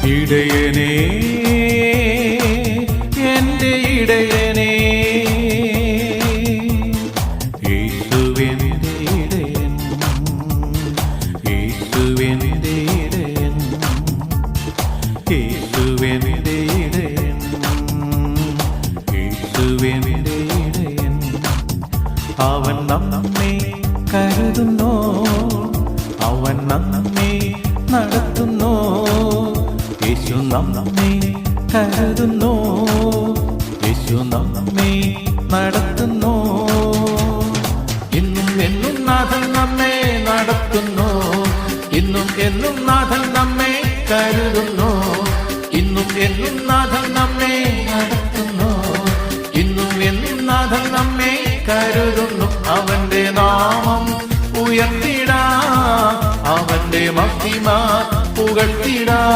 ഇടയനേ എൻ്റെ ഇടയനേ യേശുവെൻ്റെ ഇടയൻ യേശുവെൻ്റെ ഇടയൻ യേശുവെൻ്റെ ഇടയൻ യേശുവെൻ്റെ ഇടയൻ അവൻ നമ്മെ കരുതുന്നു അവൻ നമ്മെ നടത്തുന്നു യേശു നമ്മെ കരുതുന്നു യേശു നമ്മെ നടത്തുന്നു ഇന്നും എന്നും നാഥൻ നമ്മെ നടത്തുന്നു ഇന്നും എന്നും നാഥൻ നമ്മെ കരുതുന്നു ഇന്നും എന്നും നാഥൻ നമ്മെ നടത്തുന്നു ഇന്നും എന്നും നാഥൻ നമ്മെ കരുതുന്നു അവന്റെ നാമം ഉയർത്തിടാ അവന്റെ മഹിമ പുകഴ്ത്തിടാ